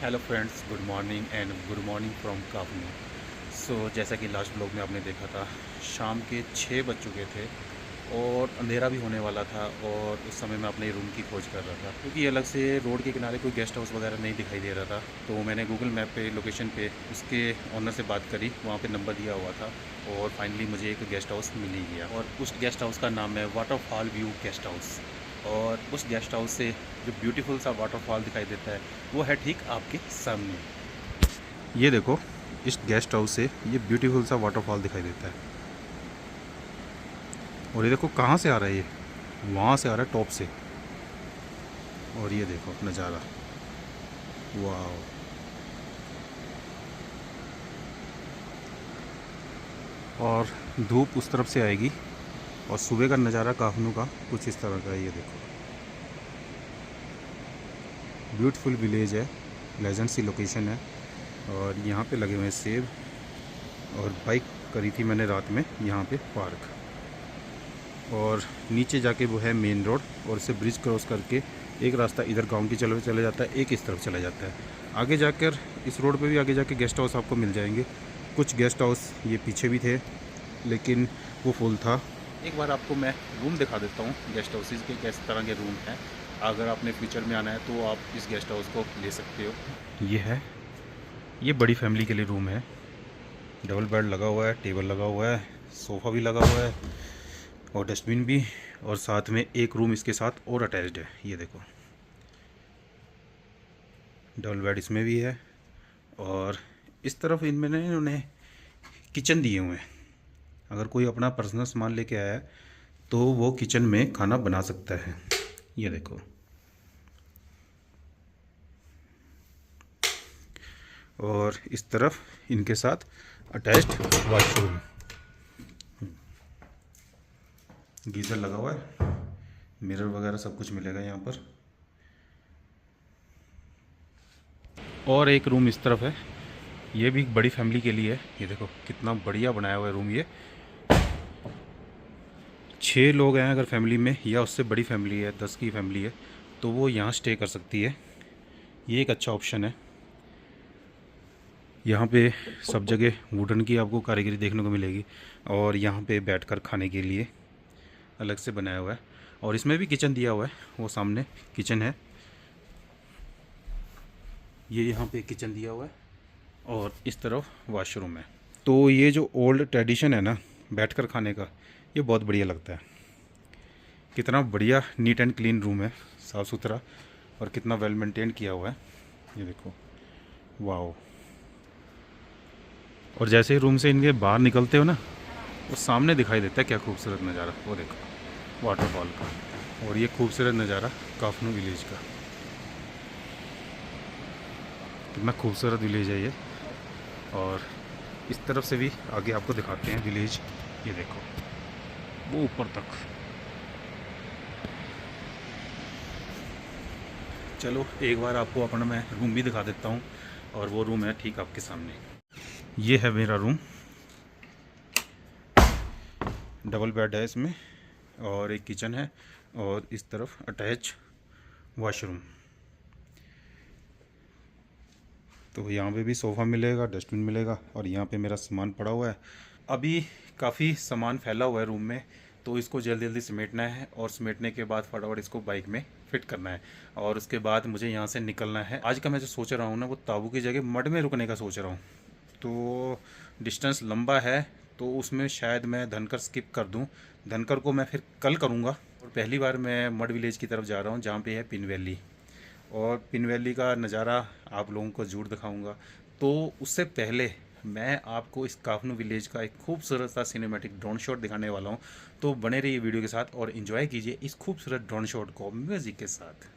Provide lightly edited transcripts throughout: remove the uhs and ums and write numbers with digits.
Hello friends, good morning and good morning from Kafni. So जैसा कि last blog में आपने देखा था, शाम के 6 बज चुके थे और अंधेरा भी होने वाला था। और उस समय मैं अपने रूम की खोज कर रहा था क्योंकि अलग से रोड के किनारे कोई गेस्ट हाउस वगैरह नहीं दिखाई दे रहा था। तो मैंने गूगल मैप पे लोकेशन पे उसके ऑनर से बात करी, वहाँ पे नंबर दिया हुआ था और फाइनली मुझे एक गेस्ट हाउस मिल ही गया। और उस गेस्ट हाउस का नाम है वाटरफॉल व्यू गेस्ट हाउस। और उस गेस्ट हाउस से जो ब्यूटीफुल सा वाटरफॉल दिखाई देता है वो है ठीक आपके सामने। ये देखो, इस गेस्ट हाउस से ये ब्यूटीफुल सा वाटरफॉल दिखाई देता है। और ये देखो कहाँ से आ रहा है, ये वहाँ से आ रहा है टॉप से। और ये देखो नज़ारा, वाह। और धूप उस तरफ से आएगी और सुबह का नज़ारा काफनू का कुछ इस तरह का है। ये देखो, ब्यूटीफुल विलेज है, प्लेजेंट सी लोकेशन है। और यहाँ पे लगे हुए हैं सेब। और बाइक करी थी मैंने रात में यहाँ पे पार्क। और नीचे जाके वो है मेन रोड, और इसे ब्रिज क्रॉस करके एक रास्ता इधर गांव की चले जाता है, एक इस तरफ चला जाता है। आगे जाकर इस रोड पे भी आगे जाके गेस्ट हाउस आपको मिल जाएंगे। कुछ गेस्ट हाउस ये पीछे भी थे लेकिन वो फुल था। एक बार आपको मैं रूम दिखा देता हूँ गेस्ट हाउसेज के, किस तरह के रूम हैं। अगर आपने फ्यूचर में आना है तो आप इस गेस्ट हाउस को ले सकते हो। ये है, ये बड़ी फैमिली के लिए रूम है। डबल बेड लगा हुआ है, टेबल लगा हुआ है, सोफ़ा भी लगा हुआ है और डस्टबिन भी। और साथ में एक रूम इसके साथ और अटैच्ड है। ये देखो, डबल बेड इसमें भी है। और इस तरफ इनमें ना इन्होंने किचन दिए हुए हैं। अगर कोई अपना पर्सनल सामान लेके आया है तो वो किचन में खाना बना सकता है। ये देखो, और इस तरफ इनके साथ अटैच्ड वॉशरूम, गीज़र लगा हुआ है, मिरर वगैरह सब कुछ मिलेगा यहाँ पर। और एक रूम इस तरफ है, ये भी बड़ी फैमिली के लिए है। ये देखो कितना बढ़िया बनाया हुआ है रूम। ये 6 लोग हैं अगर फैमिली में, या उससे बड़ी फैमिली है, 10 की फैमिली है, तो वो यहाँ स्टे कर सकती है। ये एक अच्छा ऑप्शन है। यहाँ पे सब जगह वुडन की आपको कारीगरी देखने को मिलेगी। और यहाँ पे बैठकर खाने के लिए अलग से बनाया हुआ है। और इसमें भी किचन दिया हुआ है, वो सामने किचन है। ये यहाँ पे किचन दिया हुआ है और इस तरफ वॉशरूम है। तो ये जो ओल्ड ट्रेडिशन है ना बैठकर खाने का, ये बहुत बढ़िया लगता है। कितना बढ़िया नीट एंड क्लीन रूम है, साफ़ सुथरा, और कितना वेल मेंटेन किया हुआ है। ये देखो, वाह। और जैसे ही रूम से इनके बाहर निकलते हो ना, वो सामने दिखाई देता है क्या खूबसूरत नज़ारा। वो देखो वाटरफॉल का, और ये खूबसूरत नज़ारा काफनू विलेज का। कितना खूबसूरत विलेज है ये। और इस तरफ से भी आगे आपको दिखाते हैं विलेज। ये देखो वो ऊपर तक। चलो एक बार आपको अपना मैं रूम भी दिखा देता हूँ, और वो रूम है ठीक आपके सामने। ये है मेरा रूम, डबल बेड है इसमें, और एक किचन है, और इस तरफ अटैच वॉशरूम। तो यहाँ पे भी सोफ़ा मिलेगा, डस्टबिन मिलेगा, और यहाँ पे मेरा सामान पड़ा हुआ है। अभी काफ़ी सामान फैला हुआ है रूम में, तो इसको जल्दी जल्दी समेटना है, और समेटने के बाद फटाफट इसको बाइक में फिट करना है। और उसके बाद मुझे यहाँ से निकलना है। आज का मैं जो सोच रहा हूँ ना, वो ताबू की जगह मड में रुकने का सोच रहा हूँ। तो डिस्टेंस लंबा है, तो उसमें शायद मैं धनकर स्किप कर दूँ। धनकर को मैं फिर कल करूँगा। और पहली बार मैं मड विलेज की तरफ जा रहा हूँ, जहाँ पे है पिन वैली। और पिन वैली का नज़ारा आप लोगों को ज़रूर दिखाऊंगा। तो उससे पहले मैं आपको इस काफनू विलेज का एक खूबसूरत सा सिनेमैटिक ड्रोन शॉट दिखाने वाला हूं। तो बने रहिए वीडियो के साथ और इन्जॉय कीजिए इस खूबसूरत ड्रोन शॉट को म्यूज़िक के साथ।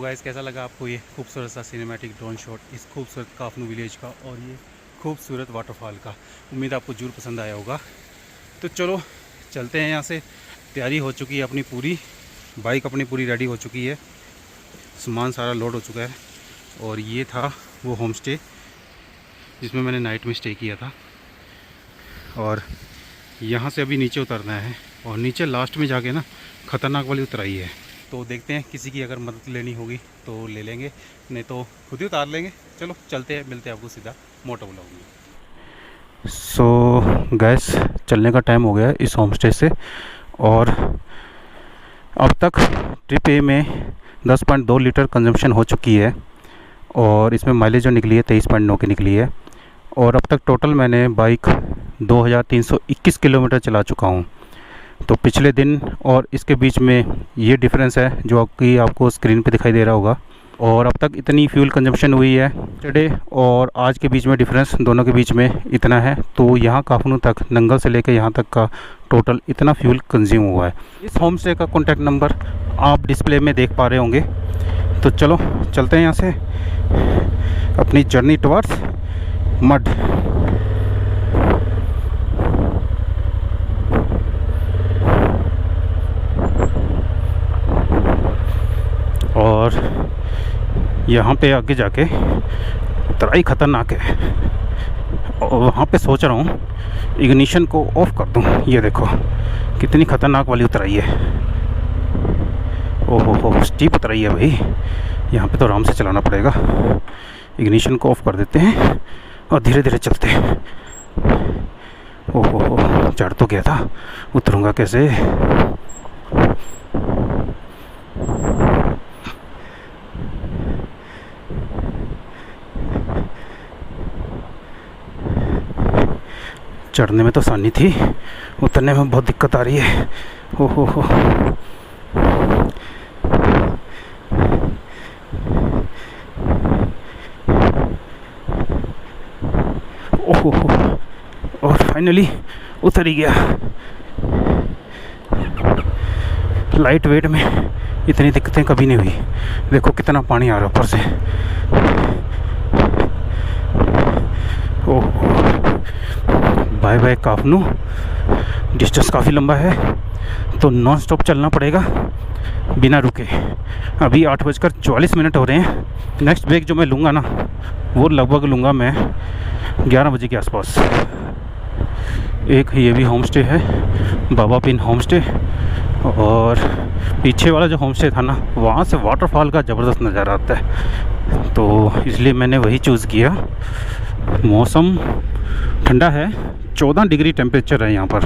गाइस कैसा लगा आपको ये खूबसूरत सा सिनेमैटिक ड्रोन शॉट इस खूबसूरत काफनू विलेज का और ये खूबसूरत वाटरफॉल का। उम्मीद आपको जरूर पसंद आया होगा। तो चलो चलते हैं यहाँ से। तैयारी हो चुकी है अपनी पूरी, बाइक अपनी पूरी रेडी हो चुकी है, सामान सारा लोड हो चुका है। और ये था वो होम स्टे जिसमें मैंने नाइट में स्टे किया था। और यहाँ से अभी नीचे उतरना है और नीचे लास्ट में जाके ना ख़तरनाक वाली उतराई है। तो देखते हैं किसी की अगर मदद लेनी होगी तो ले लेंगे, नहीं तो खुद ही उतार लेंगे। चलो चलते हैं, मिलते हैं आपको सीधा मोटो ब्लॉग में। सो गैस चलने का टाइम हो गया है इस होम स्टे से। और अब तक ट्रिप ए में 10.2 लीटर कंजम्पशन हो चुकी है और इसमें माइलेज जो निकली है 23.9 की निकली है। और अब तक टोटल मैंने बाइक 2321 किलोमीटर चला चुका हूँ। तो पिछले दिन और इसके बीच में ये डिफरेंस है जो आपको स्क्रीन पे दिखाई दे रहा होगा। और अब तक इतनी फ्यूल कंजम्पशन हुई है टुडे और आज के बीच में डिफरेंस दोनों के बीच में इतना है। तो यहाँ काफनू तक, नंगल से लेकर यहाँ तक का टोटल इतना फ्यूल कंज्यूम हुआ है। इस होम स्टे का कॉन्टैक्ट नंबर आप डिस्प्ले में देख पा रहे होंगे। तो चलो चलते हैं यहाँ से अपनी जर्नी टुवर्ड्स मड। और यहाँ पे आगे जाके उतराई ख़तरनाक है और वहाँ पे सोच रहा हूँ इग्निशन को ऑफ कर दूँ। ये देखो कितनी ख़तरनाक वाली उतराई है। ओहो हो स्टीप उतराई है भाई, यहाँ पे तो आराम से चलाना पड़ेगा। इग्निशन को ऑफ कर देते हैं और धीरे धीरे चलते हैं। ओहो हो चढ़ तो गया था, उतरूँगा कैसे। चढ़ने में तो आसानी थी, उतरने में बहुत दिक्कत आ रही है। ओहो हो ओहो हो और फाइनली उतर ही गया। लाइट वेट में इतनी दिक्कतें कभी नहीं हुई। देखो कितना पानी आ रहा है ऊपर से। ओह बाय बाय काफनू। डिस्टेंस काफ़ी लंबा है तो नॉन स्टॉप चलना पड़ेगा बिना रुके। अभी 8:44 हो रहे हैं। नेक्स्ट ब्रेक जो मैं लूँगा ना वो लगभग लूँगा मैं 11 बजे के आसपास। एक ये भी होम स्टे है, बाबा पिन होम स्टे। और पीछे वाला जो होम स्टे था ना वहाँ से वाटरफॉल का ज़बरदस्त नज़ारा आता है, तो इसलिए मैंने वही चूज़ किया। मौसम ठंडा है, 14 डिग्री टेम्परेचर है यहाँ पर।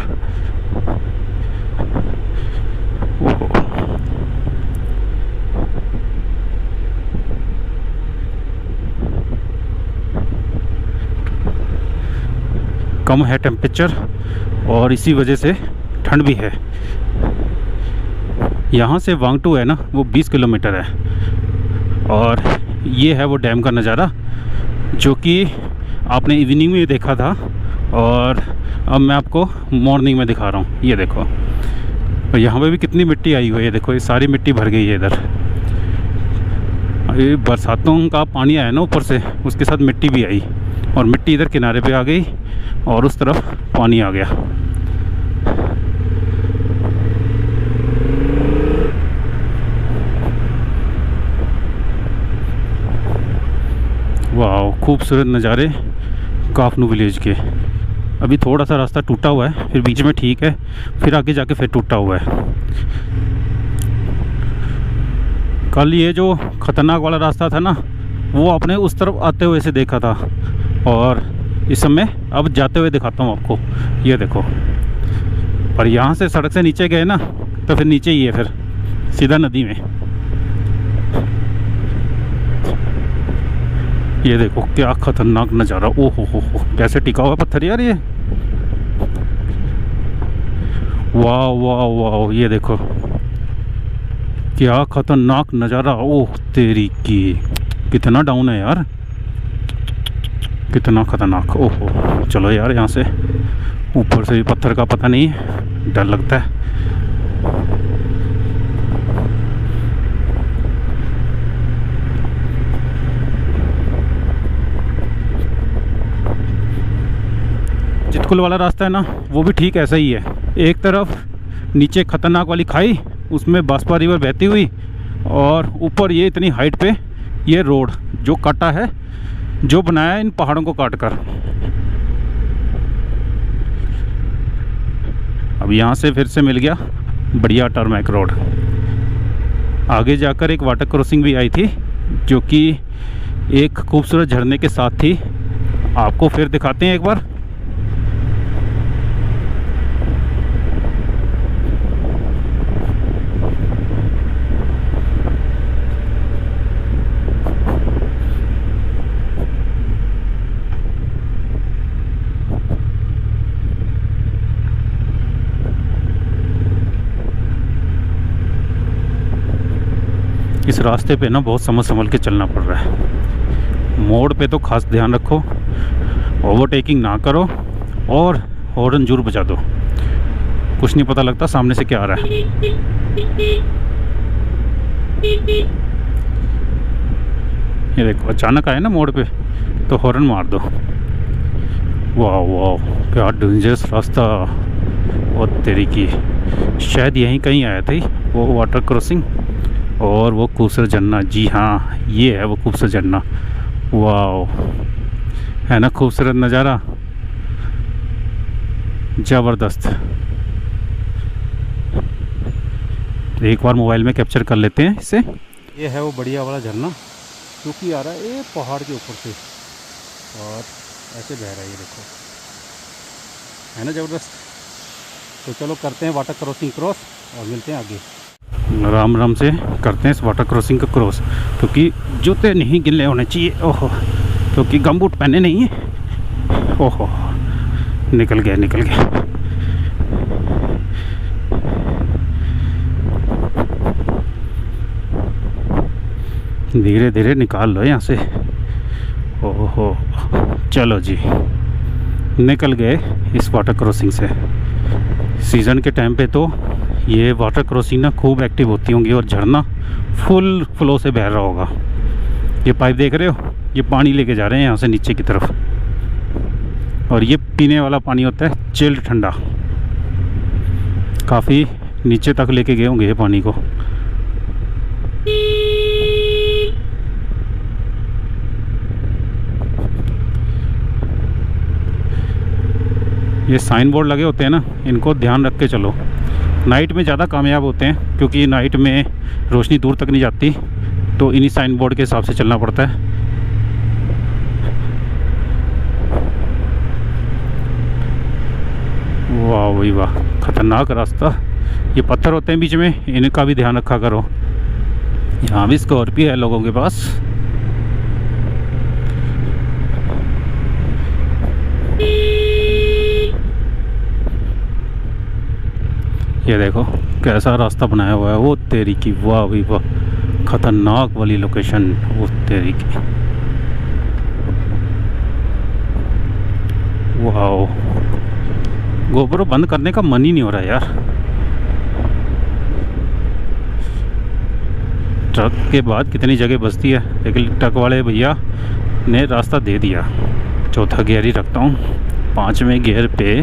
कम है टेम्परेचर और इसी वजह से ठंड भी है। यहाँ से वांगटू है ना वो 20 किलोमीटर है। और ये है वो डैम का नज़ारा जो कि आपने इवनिंग में देखा था और अब मैं आपको मॉर्निंग में दिखा रहा हूँ। ये देखो और यहाँ पे भी कितनी मिट्टी आई हुई है। देखो ये सारी मिट्टी भर गई है इधर। ये बरसातों का पानी आया ना ऊपर से, उसके साथ मिट्टी भी आई और मिट्टी इधर किनारे पे आ गई और उस तरफ पानी आ गया। वाह खूबसूरत नज़ारे काफनू विलेज के। अभी थोड़ा सा रास्ता टूटा हुआ है, फिर बीच में ठीक है, फिर आगे जाके फिर टूटा हुआ है। कल ये जो ख़तरनाक वाला रास्ता था ना वो आपने उस तरफ आते हुए से देखा था और इस समय अब जाते हुए दिखाता हूँ आपको। ये देखो, और यहाँ से सड़क से नीचे गए ना तो फिर नीचे ही है, फिर सीधा नदी में। ये देखो क्या खतरनाक नज़ारा। ओ हो कैसे टिका हुआ पत्थर यार ये। वाह वाह वाह ये देखो क्या खतरनाक नज़ारा। ओह तेरी की, कितना डाउन है यार, कितना खतरनाक। ओहो चलो यार यहाँ से ऊपर से भी पत्थर का पता नहीं, डर लगता है। स्कूल वाला रास्ता है ना, वो भी ठीक ऐसा ही है। एक तरफ नीचे खतरनाक वाली खाई, उसमें बांसपा रिवर बहती हुई, और ऊपर ये इतनी हाइट पे ये रोड जो काटा है, जो बनाया है इन पहाड़ों को काट कर। अब यहाँ से फिर से मिल गया बढ़िया टारमैक रोड। आगे जाकर एक वाटर क्रॉसिंग भी आई थी, जो कि एक खूबसूरत झरने के साथ थी। आपको फिर दिखाते हैं एक बार। इस रास्ते पे ना बहुत समझ संभल के चलना पड़ रहा है। मोड़ पे तो खास ध्यान रखो, ओवरटेकिंग ना करो, और हॉर्न जरूर बजा दो, कुछ नहीं पता लगता सामने से क्या आ रहा है। ये देखो अचानक आए ना मोड़ पे तो हॉर्न मार दो। वाह वाह, क्या डेंजरस रास्ता। और तेरी की शायद यहीं कहीं आया था वो वाटर क्रॉसिंग और वो खूबसूरत झरना। जी हाँ, ये है वो खूबसूरत झरना। वाह, है ना खूबसूरत नज़ारा, ज़बरदस्त। एक बार मोबाइल में कैप्चर कर लेते हैं इसे। ये है वो बढ़िया वाला झरना जो कि आ रहा है ये पहाड़ के ऊपर से और ऐसे बह रहा है। ये देखो, है ना ज़बरदस्त। तो चलो करते हैं वाटर क्रॉसिंग क्रॉस और मिलते हैं आगे। आराम आराम से करते हैं इस वाटर क्रॉसिंग का क्रॉस, क्योंकि जूते नहीं गिले होने चाहिए। ओहो, क्योंकि गमबूट पहने नहीं है। ओहो, निकल गया निकल गया। धीरे धीरे निकाल लो यहाँ से। ओहो, चलो जी, निकल गए इस वाटर क्रॉसिंग से। सीज़न के टाइम पे तो ये वाटर क्रॉसिंग ना खूब एक्टिव होती होंगी और झरना फुल फ्लो से बह रहा होगा। ये पाइप देख रहे हो, ये पानी लेके जा रहे हैं यहाँ से नीचे की तरफ, और ये पीने वाला पानी होता है चिल्ड ठंडा। काफ़ी नीचे तक लेके गए होंगे ये पानी को। ये साइन बोर्ड लगे होते हैं ना, इनको ध्यान रख के चलो। नाइट में ज़्यादा कामयाब होते हैं, क्योंकि नाइट में रोशनी दूर तक नहीं जाती, तो इन्हीं साइन बोर्ड के हिसाब से चलना पड़ता है। वाह भाई वाह, खतरनाक रास्ता। ये पत्थर होते हैं बीच में, इनका भी ध्यान रखा करो। यहाँ भी स्कॉर्पियो है लोगों के पास। ये देखो कैसा रास्ता बनाया हुआ है। वो तेरी की, वाह भाई वाह, खतरनाक वाली लोकेशन। वो तेरी की, वाह। गोप्रो बंद करने का मन ही नहीं हो रहा यार। ट्रक के बाद कितनी जगह बचती है, लेकिन ट्रक वाले भैया ने रास्ता दे दिया। चौथा गियर ही रखता हूँ, 5वें गियर पे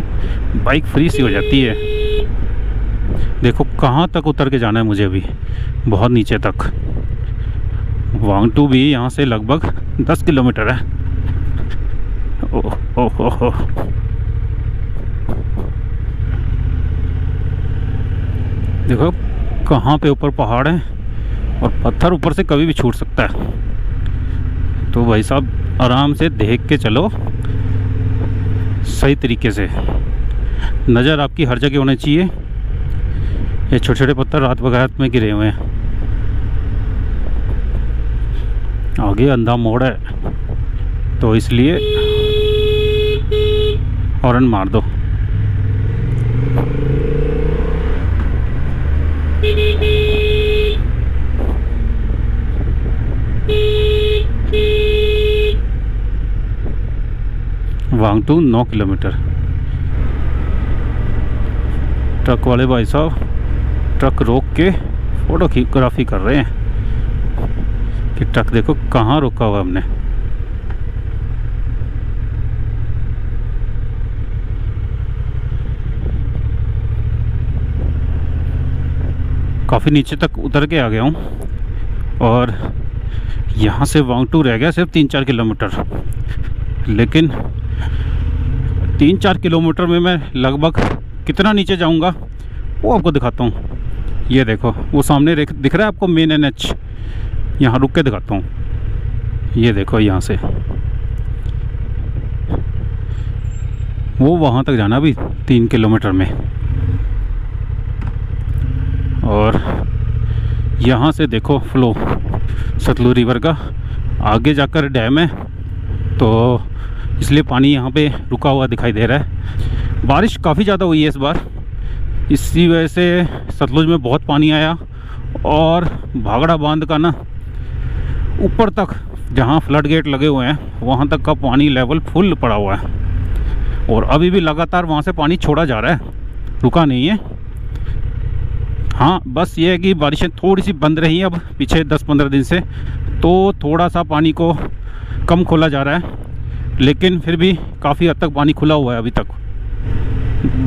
बाइक फ्री सी हो जाती है। देखो कहाँ तक उतर के जाना है मुझे अभी, बहुत नीचे तक। वांगटू भी यहाँ से लगभग 10 किलोमीटर है। ओह ओह ओह, देखो कहाँ पे ऊपर पहाड़ है और पत्थर ऊपर से कभी भी छूट सकता है। तो भाई साहब आराम से देख के चलो, सही तरीके से। नज़र आपकी हर जगह होनी चाहिए। ये छोटे छोटे पत्थर रात वगैरह में गिरे हुए हैं। आगे अंधा मोड़ है, तो इसलिए हॉर्न मार दो। वांगटू 9 किलोमीटर। ट्रक वाले भाई साहब ट्रक रोक के फोटोग्राफी कर रहे हैं कि ट्रक देखो कहाँ रोका हुआ हमने। काफ़ी नीचे तक उतर के आ गया हूँ और यहाँ से वांगटू रह गया सिर्फ 3-4 किलोमीटर। लेकिन 3-4 किलोमीटर में मैं लगभग कितना नीचे जाऊँगा वो आपको दिखाता हूँ। ये देखो वो सामने दिख रहा है आपको मेन NH, यहाँ रुक के दिखाता हूँ। ये देखो यहाँ से वो वहाँ तक जाना अभी 3 किलोमीटर में। और यहाँ से देखो फ्लो सतलुज रिवर का, आगे जाकर डैम है तो इसलिए पानी यहाँ पे रुका हुआ दिखाई दे रहा है। बारिश काफ़ी ज़्यादा हुई है इस बार, इसी वजह से सतलुज में बहुत पानी आया और भागड़ा बांध का ना ऊपर तक जहाँ फ्लड गेट लगे हुए हैं वहाँ तक का पानी लेवल फुल पड़ा हुआ है और अभी भी लगातार वहाँ से पानी छोड़ा जा रहा है, रुका नहीं है। हाँ बस ये है कि बारिशें थोड़ी सी बंद रही हैं अब पीछे 10-15 दिन से, तो थोड़ा सा पानी को कम खोला जा रहा है, लेकिन फिर भी काफ़ी हद तक पानी खुला हुआ है अभी तक।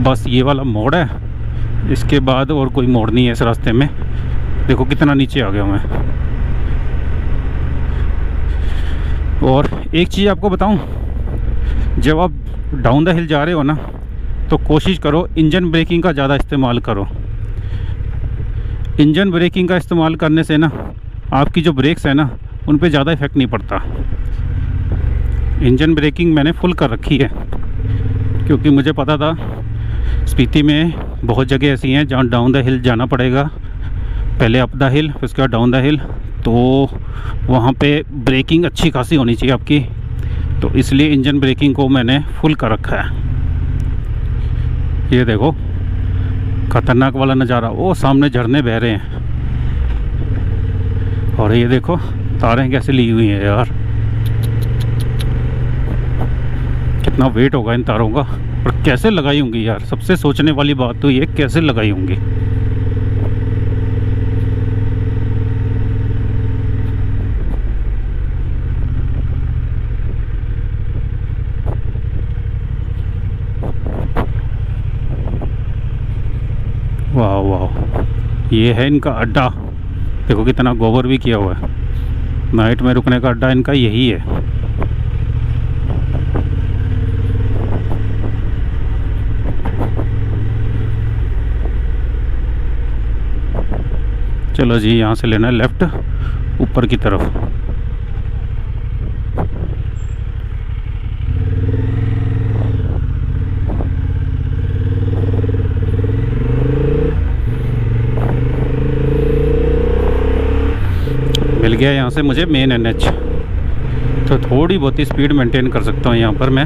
बस ये वाला मोड़ है, इसके बाद और कोई मोड़ नहीं है इस रास्ते में। देखो कितना नीचे आ गया मैं। और एक चीज़ आपको बताऊं, जब आप डाउन द हिल जा रहे हो ना तो कोशिश करो इंजन ब्रेकिंग का ज़्यादा इस्तेमाल करो। इंजन ब्रेकिंग का इस्तेमाल करने से ना आपकी जो ब्रेक्स है ना उन पे ज़्यादा इफेक्ट नहीं पड़ता। इंजन ब्रेकिंग मैंने फुल कर रखी है क्योंकि मुझे पता था स्पीति में बहुत जगह ऐसी हैं जहाँ डाउन द हिल जाना पड़ेगा, पहले अप द हिल फिर उसके बाद डाउन द हिल, तो वहाँ पे ब्रेकिंग अच्छी खासी होनी चाहिए आपकी, तो इसलिए इंजन ब्रेकिंग को मैंने फुल कर रखा है। ये देखो खतरनाक वाला नज़ारा, वो सामने झरने बह रहे हैं और ये देखो तारें कैसे ली हुई हैं यार, कितना वेट होगा इन तारों का और कैसे लगाई होंगी यार। सबसे सोचने वाली बात तो ये कैसे लगाई होंगी। वाह वाह, ये है इनका अड्डा। देखो कितना गोबर भी किया हुआ है, नाइट में रुकने का अड्डा इनका यही है। चलो जी यहाँ से लेना है लेफ़्ट ऊपर की तरफ। मिल गया यहाँ से मुझे मेन NH, तो थोड़ी बहुत ही स्पीड मेंटेन कर सकता हूँ यहाँ पर मैं।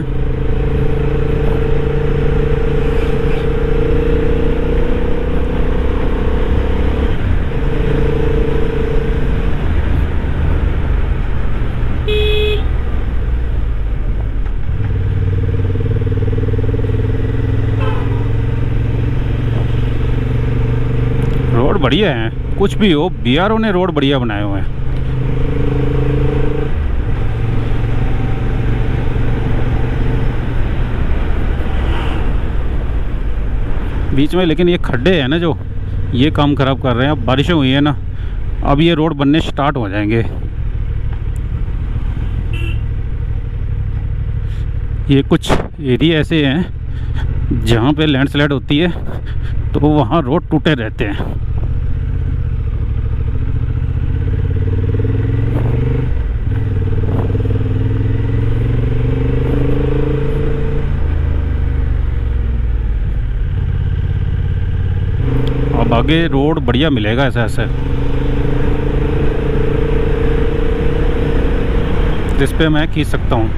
रोड बढ़िया है, कुछ भी हो BRO ने रोड बढ़िया बनाए हुए हैं। बीच में लेकिन ये खड्डे हैं ना जो ये काम ख़राब कर रहे हैं। अब बारिशें हुई है ना, अब ये रोड बनने स्टार्ट हो जाएंगे। ये कुछ एरिया ऐसे हैं जहाँ पे लैंडस्लाइड होती है तो वहाँ रोड टूटे रहते हैं। अब आगे रोड बढ़िया मिलेगा ऐसा ऐसे, जिस पे मैं खींच सकता हूँ।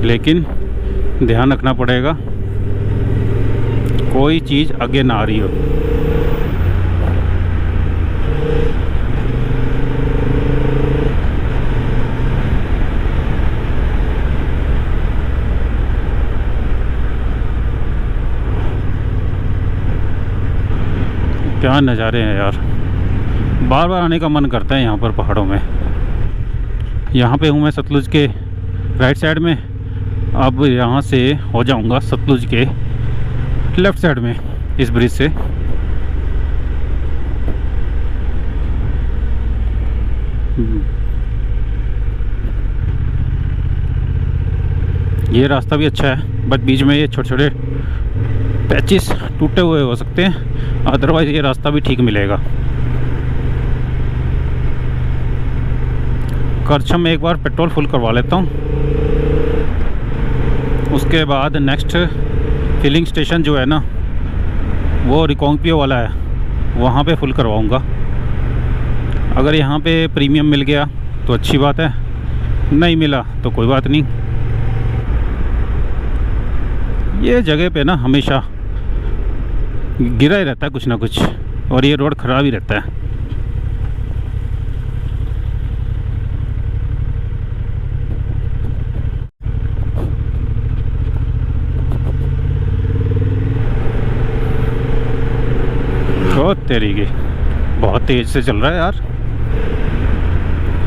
लेकिन ध्यान रखना पड़ेगा कोई चीज़ आगे ना आ रही हो। क्या नज़ारे हैं यार, बार बार आने का मन करता है यहाँ पर पहाड़ों में। यहाँ पे हूँ मैं सतलुज के राइट साइड में, अब यहाँ से हो जाऊँगा सतलुज के लेफ़्ट साइड में इस ब्रिज से। ये रास्ता भी अच्छा है, बट बीच में ये छोटे छोटे पैचेस टूटे हुए हो सकते हैं, अदरवाइज़ ये रास्ता भी ठीक मिलेगा। करछम में एक बार पेट्रोल फुल करवा लेता हूँ, उसके बाद नेक्स्ट फिलिंग स्टेशन जो है ना वो रिकोंगपियो वाला है, वहाँ पे फुल करवाऊँगा। अगर यहाँ पे प्रीमियम मिल गया तो अच्छी बात है, नहीं मिला तो कोई बात नहीं। ये जगह पे ना हमेशा गिरा ही रहता है कुछ ना कुछ, और ये रोड ख़राब ही रहता है। बहुत तेरी की बहुत तेज़ से चल रहा है यार।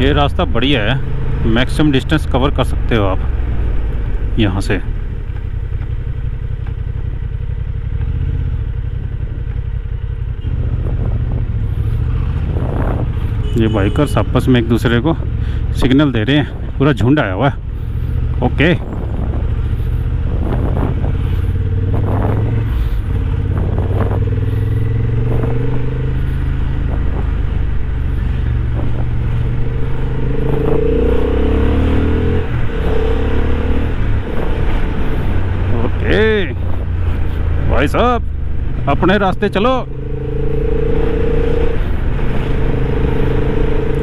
ये रास्ता बढ़िया है, मैक्सिमम डिस्टेंस कवर कर सकते हो आप यहाँ से। ये बाइकर्स आपस में एक दूसरे को सिग्नल दे रहे हैं, पूरा झुंड आया हुआ है। ओके, भाई साहब अपने रास्ते चलो।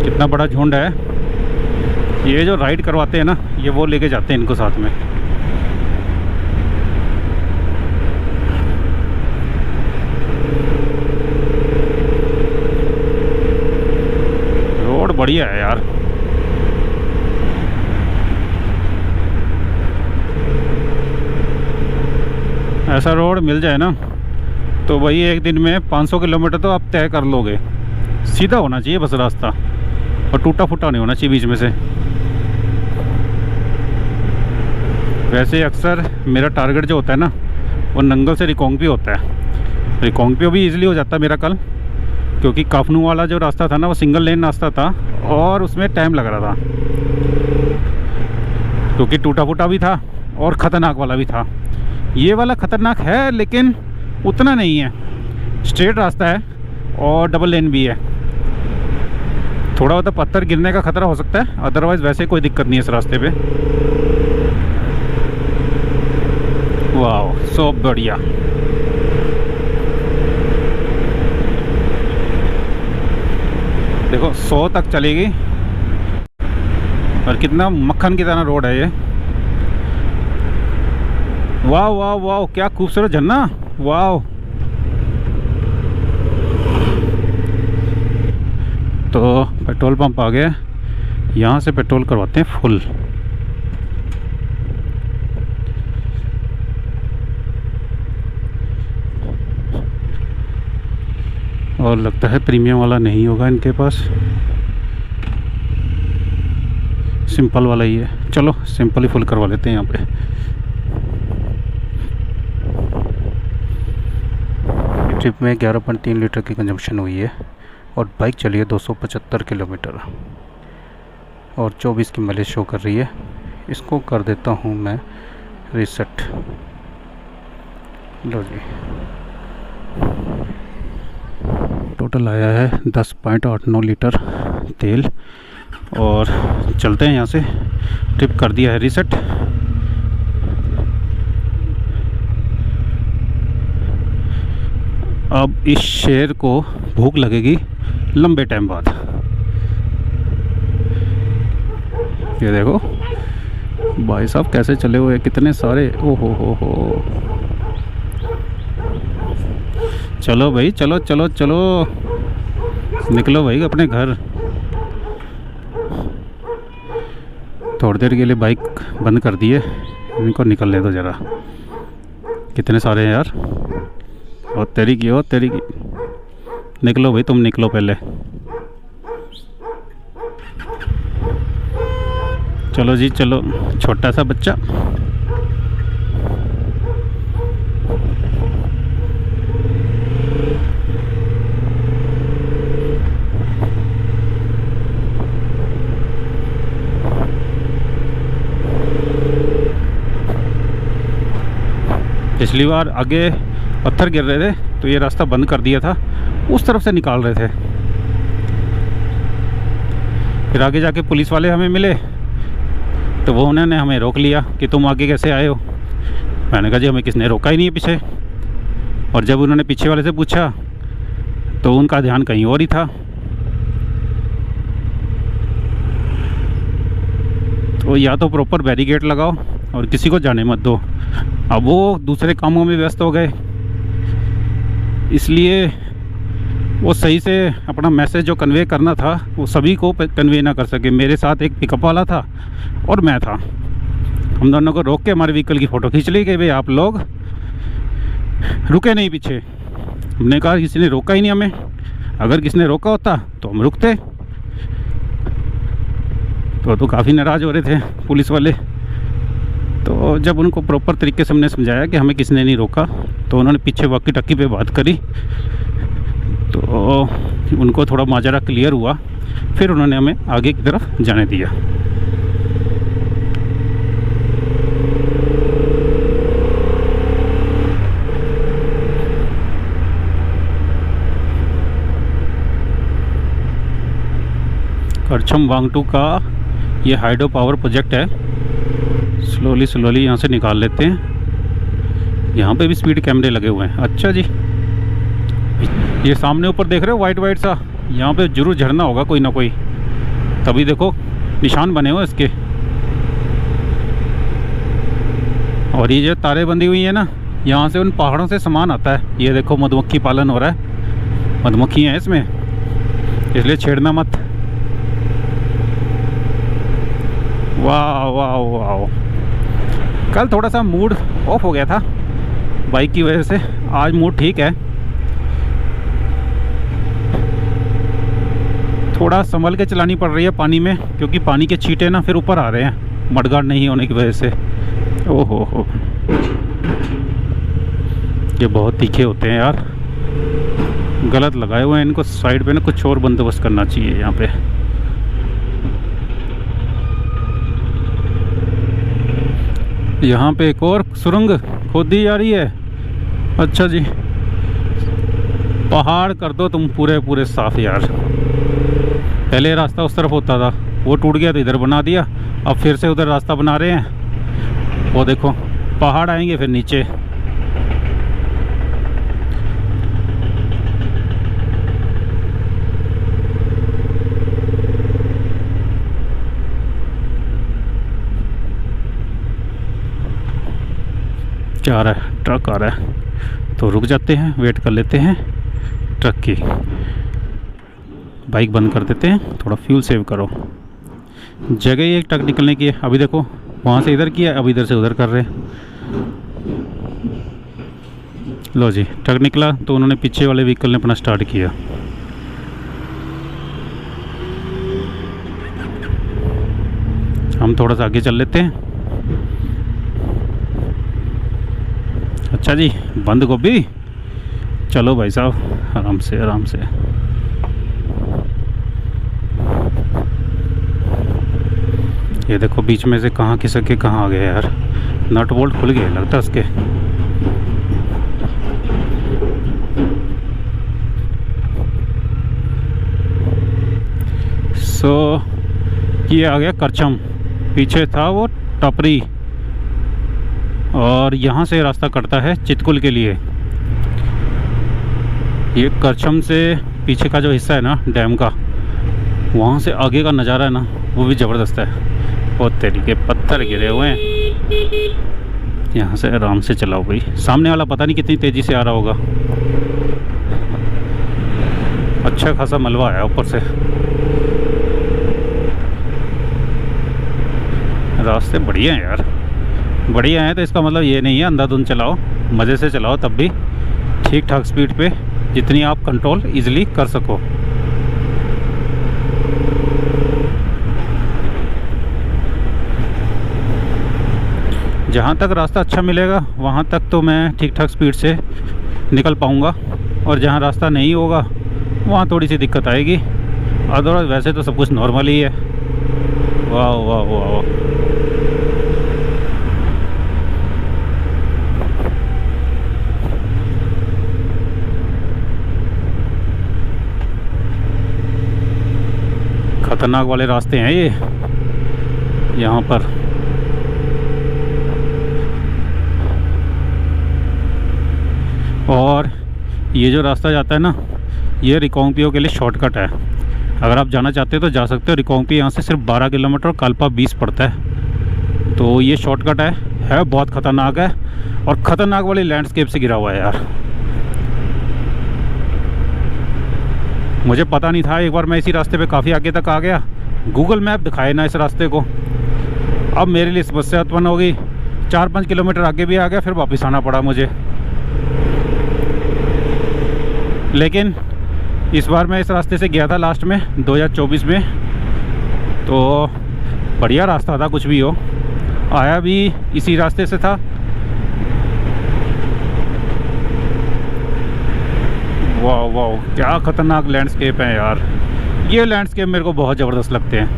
कितना बड़ा झुंड है। ये जो राइड करवाते हैं ना, ये वो लेके जाते हैं इनको साथ में। रोड बढ़िया है यार। ऐसा रोड मिल जाए ना तो वही एक दिन में 500 किलोमीटर तो आप तय कर लोगे। सीधा होना चाहिए बस रास्ता, और टूटा फूटा नहीं होना चाहिए बीच में से। वैसे अक्सर मेरा टारगेट जो होता है ना वो नंगल से रिकोंगपियो होता है। रिकोंगपियो भी इजीली हो जाता है मेरा कल, क्योंकि काफनू वाला जो रास्ता था ना वो सिंगल लेन रास्ता था और उसमें टाइम लग रहा था, क्योंकि टूटा फूटा भी था और ख़तरनाक वाला भी था। ये वाला ख़तरनाक है लेकिन उतना नहीं है, स्ट्रेट रास्ता है और डबल लेन भी है। थोड़ा बहुत पत्थर गिरने का खतरा हो सकता है, अदरवाइज़ वैसे कोई दिक्कत नहीं है इस रास्ते पे। वाह, सो बढ़िया। देखो 100 तक चलेगी, और कितना मक्खन की तरह रोड है ये। वाह वाह वाह, क्या खूबसूरत झरना। वाह, तो पेट्रोल पंप आ गया, यहाँ से पेट्रोल करवाते हैं फुल। और लगता है प्रीमियम वाला नहीं होगा इनके पास, सिंपल वाला ही है। चलो सिंपल ही फुल करवा लेते हैं यहाँ पे। ट्रिप में 11.3 लीटर की कंजम्पशन हुई है और बाइक चली है 275 किलोमीटर और 24 की माइलेज शो कर रही है। इसको कर देता हूँ मैं रीसेट। लो जी, टोटल आया है 10.89 लीटर तेल, और चलते हैं यहाँ से। ट्रिप कर दिया है रीसेट। अब इस शेर को भूख लगेगी लंबे टाइम बाद। ये देखो भाई साहब कैसे चले हुए, कितने सारे। ओहो हो। चलो भाई, चलो चलो चलो, निकलो भाई अपने घर। थोड़ी देर के लिए बाइक बंद कर दी है, इनको निकलने दो ज़रा। कितने सारे हैं यार। और तेरी की निकलो भाई, तुम निकलो पहले। चलो जी चलो, छोटा सा बच्चा। पिछली बार आगे पत्थर गिर रहे थे तो ये रास्ता बंद कर दिया था, उस तरफ से निकाल रहे थे। फिर आगे जाके पुलिस वाले हमें मिले तो वो उन्होंने हमें रोक लिया कि तुम आगे कैसे आए हो। मैंने कहा जी हमें किसने रोका ही नहीं है पीछे। और जब उन्होंने पीछे वाले से पूछा तो उनका ध्यान कहीं और ही था। तो या तो प्रॉपर बैरिकेड लगाओ और किसी को जाने मत दो। अब वो दूसरे कामों में व्यस्त हो गए, इसलिए वो सही से अपना मैसेज जो कन्वे करना था वो सभी को कन्वे ना कर सके। मेरे साथ एक पिकअप वाला था और मैं था, हम दोनों को रोक के हमारे व्हीकल की फ़ोटो खींच ली कि भाई आप लोग रुके नहीं पीछे। हमने कहा किसी ने रोका ही नहीं हमें, अगर किसी ने रोका होता तो हम रुकते। तो काफ़ी नाराज़ हो रहे थे पुलिस वाले। तो जब उनको प्रॉपर तरीके से हमने समझाया कि हमें किसी ने नहीं रोका तो उन्होंने पीछे वॉकी टक्की पे बात करी, तो उनको थोड़ा माजरा क्लियर हुआ। फिर उन्होंने हमें आगे की तरफ जाने दिया। करछम वांगटू का ये हाइड्रो पावर प्रोजेक्ट है। स्लोली यहाँ से निकाल लेते हैं। यहाँ पे भी स्पीड कैमरे लगे हुए हैं। अच्छा जी, ये सामने ऊपर देख रहे हो वाइट वाइट सा, यहाँ पे जरूर झरना होगा कोई ना कोई, तभी देखो निशान बने हुए इसके। और ये जो तारे बंधी हुई है ना, यहाँ से उन पहाड़ों से सामान आता है। ये देखो मधुमक्खी पालन हो रहा है, मधुमक्खी हैं इसमें, इसलिए छेड़ना मत। वाह वाह वाह। कल थोड़ा सा मूड ऑफ हो गया था बाइक की वजह से, आज मूड ठीक है। थोड़ा संभल के चलानी पड़ रही है पानी में, क्योंकि पानी के छींटे ना फिर ऊपर आ रहे हैं मडगाड़ नहीं होने की वजह से। ओहो हो, ये बहुत तीखे होते हैं यार, गलत लगाए हुए हैं इनको। साइड पे ना कुछ और बंदोबस्त करना चाहिए यहाँ पे। यहाँ पे एक और सुरंग खोदी जा रही है। अच्छा जी, पहाड़ कर दो तुम पूरे पूरे साफ यार। पहले रास्ता उस तरफ होता था, वो टूट गया तो इधर बना दिया, अब फिर से उधर रास्ता बना रहे हैं। वो देखो पहाड़ आएंगे फिर नीचे। क्या आ रहा है? ट्रक आ रहा है, तो रुक जाते हैं, वेट कर लेते हैं ट्रक की। बाइक बंद कर देते हैं, थोड़ा फ्यूल सेव करो। जगह ही एक ट्रक निकलने की है। अभी देखो वहाँ से इधर किया, अब इधर से उधर कर रहे हैं। लो जी, ट्रक निकला तो उन्होंने पीछे वाले व्हीकल ने अपना स्टार्ट किया। हम थोड़ा सा आगे चल लेते हैं। अच्छा जी, बंद गोभी, चलो भाई साहब आराम से आराम से। ये देखो बीच में से कहाँ खिसक के कहाँ आ गया यार, नट बोल्ट खुल गए लगता है उसके। सो ये आ गया करछम, पीछे था वो टपरी, और यहाँ से रास्ता कटता है चितकुल के लिए। ये करछम से पीछे का जो हिस्सा है ना डैम का, वहाँ से आगे का नज़ारा है ना वो भी ज़बरदस्त है। बहुत तरीके पत्थर गिरे हुए हैं। यहाँ से आराम से चलाओ भाई। सामने वाला पता नहीं कितनी तेज़ी से आ रहा होगा। अच्छा खासा मलबा है ऊपर से। रास्ते बढ़िया हैं यार, बढ़िया है। तो इसका मतलब ये नहीं है अंधाधुंध चलाओ, मज़े से चलाओ, तब भी ठीक ठाक स्पीड पे जितनी आप कंट्रोल इजीली कर सको। जहाँ तक रास्ता अच्छा मिलेगा वहाँ तक तो मैं ठीक ठाक स्पीड से निकल पाऊँगा, और जहाँ रास्ता नहीं होगा वहाँ थोड़ी सी दिक्कत आएगी। अदरवाइज वैसे तो सब कुछ नॉर्मल ही है। वाह वाह वाह वाह। खतरनाक वाले रास्ते हैं ये यहाँ पर। और ये जो रास्ता जाता है ना, ये रिकांगपिओ के लिए शॉर्टकट है। अगर आप जाना चाहते हो तो जा सकते हो। रिकांगपिओ यहाँ से सिर्फ 12 किलोमीटर और काल्पा 20 पड़ता है, तो ये शॉर्टकट है बहुत ख़तरनाक है, और ख़तरनाक वाली लैंडस्केप से घिरा हुआ है यार। मुझे पता नहीं था, एक बार मैं इसी रास्ते पे काफ़ी आगे तक आ गया, गूगल मैप दिखाए ना इस रास्ते को। अब मेरे लिए समस्या उत्पन्न हो गई, 4-5 किलोमीटर आगे भी आ गया, फिर वापस आना पड़ा मुझे। लेकिन इस बार मैं इस रास्ते से गया था लास्ट में 2024 में, तो बढ़िया रास्ता था, कुछ भी हो। आया भी इसी रास्ते से था। वाह वाह, क्या ख़तरनाक लैंडस्केप है यार। ये लैंडस्केप मेरे को बहुत ज़बरदस्त लगते हैं।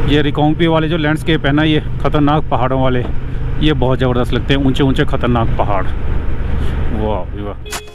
ये रिकांगपिओ वाले जो लैंडस्केप है ना, ये ख़तरनाक पहाड़ों वाले, ये बहुत ज़बरदस्त लगते हैं। ऊंचे ऊंचे ख़तरनाक पहाड़, वाह वाह।